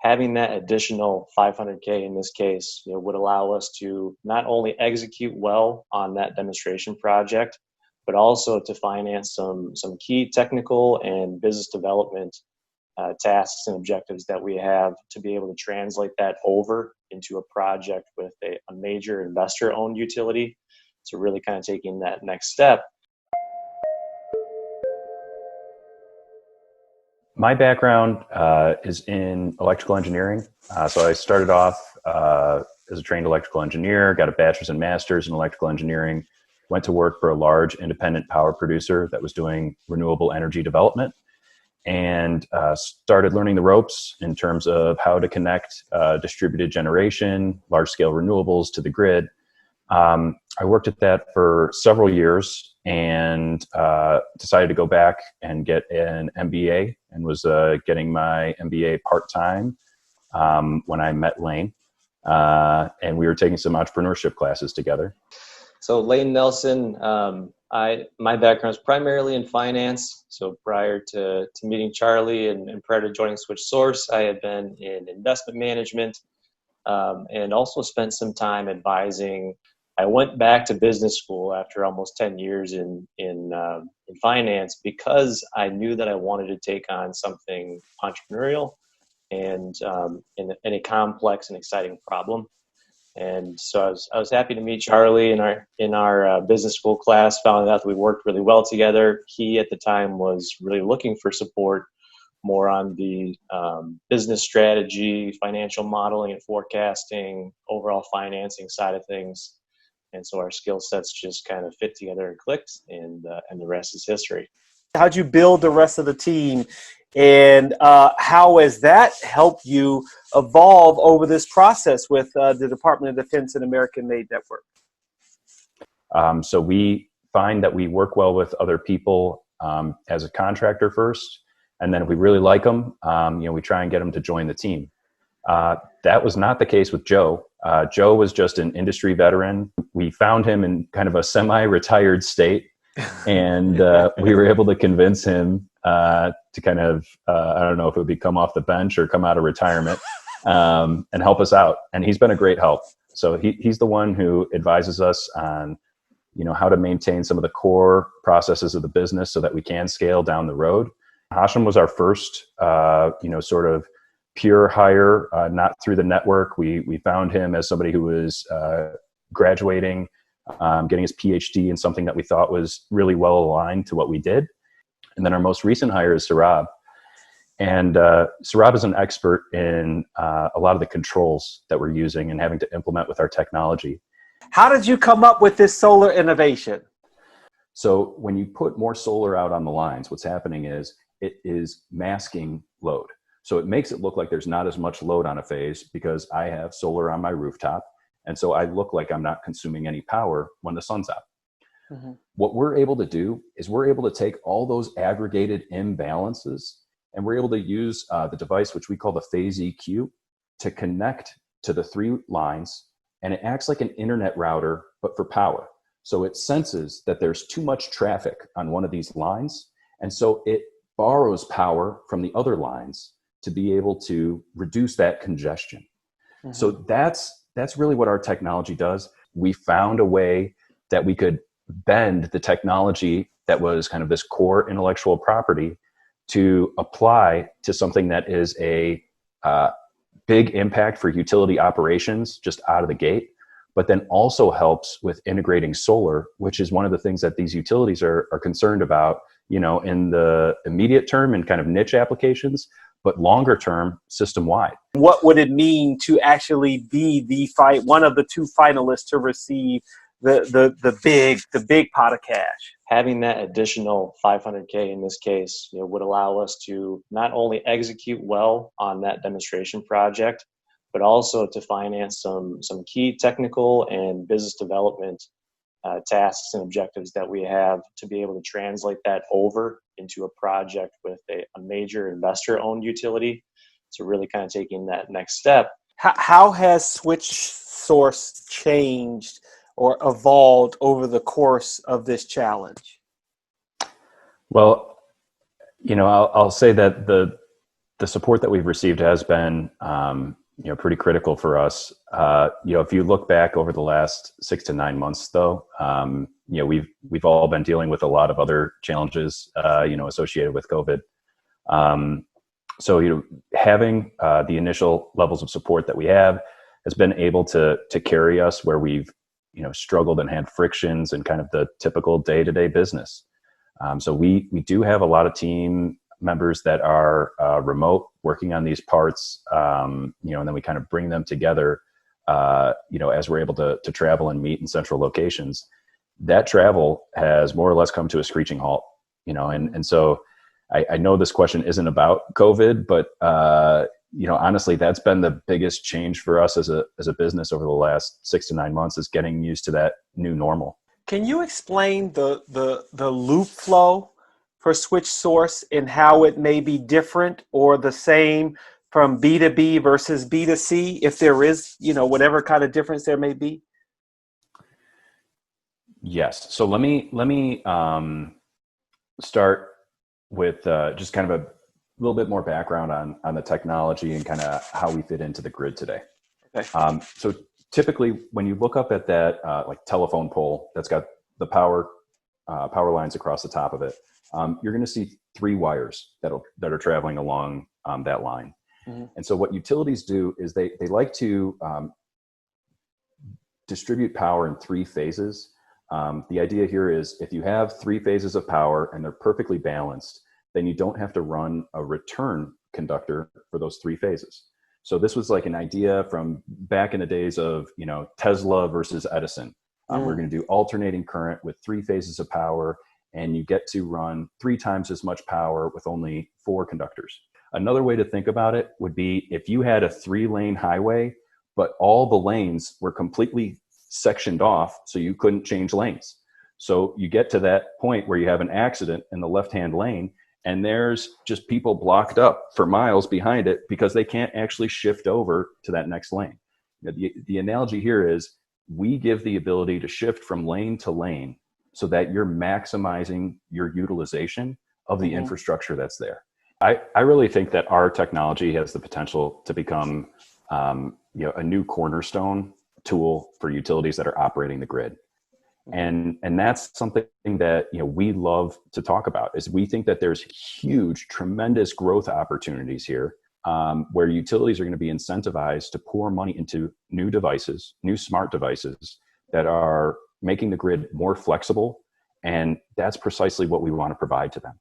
having that additional 500K in this case, would allow us to not only execute well on that demonstration project, but also to finance some key technical and business development tasks and objectives that we have to be able to translate that over into a project with a major investor-owned utility. So really kind of taking that next step. My background is in electrical engineering. So I started off as a trained electrical engineer, got a bachelor's and master's in electrical engineering, went to work for a large independent power producer that was doing renewable energy development, and started learning the ropes in terms of how to connect distributed generation, large-scale renewables to the grid. I worked at that for several years and decided to go back and get an MBA, and was getting my MBA part-time when I met Lane, and we were taking some entrepreneurship classes together. So Lane Nelson, my background is primarily in finance. So prior to meeting Charlie and prior to joining Switch Source, I had been in investment management and also spent some time advising. I went back to business school after almost 10 years in finance because I knew that I wanted to take on something entrepreneurial and in a complex and exciting problem. And so I was happy to meet Charlie in our business school class. Found out that we worked really well together. He at the time was really looking for support more on the business strategy, financial modeling and forecasting, overall financing side of things. And so our skill sets just kind of fit together and clicked, and the rest is history. How'd you build the rest of the team, and how has that helped you evolve over this process with the Department of Defense and American-Made Network? So we find that we work well with other people as a contractor first, and then if we really like them, we try and get them to join the team. That was not the case with Joe. Joe was just an industry veteran. We found him in kind of a semi-retired state, and we were able to convince him to kind of, I don't know if it would be come off the bench or come out of retirement, and help us out. And he's been a great help. So he's the one who advises us on, how to maintain some of the core processes of the business so that we can scale down the road. Hashem was our first, sort of pure hire, not through the network. We found him as somebody who was graduating, getting his PhD in something that we thought was really well aligned to what we did. And then our most recent hire is Saurabh. And Saurabh is an expert in a lot of the controls that we're using and having to implement with our technology. How did you come up with this solar innovation? So when you put more solar out on the lines, what's happening is it is masking load. So it makes it look like there's not as much load on a phase because I have solar on my rooftop. And so I look like I'm not consuming any power when the sun's out. Mm-hmm. What we're able to do is we're able to take all those aggregated imbalances, and we're able to use the device, which we call the phase EQ, to connect to the three lines. And it acts like an internet router, but for power. So it senses that there's too much traffic on one of these lines. And so it borrows power from the other lines to be able to reduce that congestion. Mm-hmm. So that's really what our technology does. We found a way that we could bend the technology that was kind of this core intellectual property to apply to something that is a big impact for utility operations just out of the gate, but then also helps with integrating solar, which is one of the things that these utilities are concerned about, in the immediate term and kind of niche applications, but longer term, system-wide. What would it mean to actually be one of the two finalists to receive the big pot of cash? Having that additional 500K in this case, would allow us to not only execute well on that demonstration project, but also to finance some key technical and business development tasks and objectives that we have to be able to translate that over into a project with a major investor-owned utility. So really kind of taking that next step. How has Switch Source changed or evolved over the course of this challenge? Well, I'll say that the The support that we've received has been, pretty critical for us. If you look back over the last 6 to 9 months, though, we've all been dealing with a lot of other challenges, associated with COVID. So having the initial levels of support that we have has been able to carry us where we've struggled and had frictions and kind of the typical day-to-day business. So we do have a lot of team members that are remote working on these parts, and then we kind of bring them together, as we're able to travel and meet in central locations. That travel has more or less come to a screeching halt, and so I know this question isn't about COVID, but honestly, that's been the biggest change for us as a business over the last 6 to 9 months, is getting used to that new normal. Can you explain the loop flow for Switch Source and how it may be different or the same from B2B versus B2C, if there is, whatever kind of difference there may be? Yes. So let me start with just kind of a little bit more background on the technology and kind of how we fit into the grid today. Okay. So typically, when you look up at that like telephone pole that's got the power lines across the top of it, you're going to see 3 wires that are traveling along that line. Mm-hmm. And so what utilities do is they like to distribute power in 3 phases. The idea here is if you have 3 phases of power and they're perfectly balanced, then you don't have to run a return conductor for those 3 phases. So this was like an idea from back in the days of, Tesla versus Edison. We're going to do alternating current with 3 phases of power, and you get to run 3 times as much power with only 4 conductors. Another way to think about it would be if you had a 3-lane highway, but all the lanes were completely sectioned off, so you couldn't change lanes. So you get to that point where you have an accident in the left-hand lane, and there's just people blocked up for miles behind it because they can't actually shift over to that next lane. The analogy here is we give the ability to shift from lane to lane so that you're maximizing your utilization of the infrastructure that's there. I really think that our technology has the potential to become a new cornerstone tool for utilities that are operating the grid. And that's something that we love to talk about, is we think that there's huge, tremendous growth opportunities here, where utilities are going to be incentivized to pour money into new devices, new smart devices that are making the grid more flexible. And that's precisely what we want to provide to them.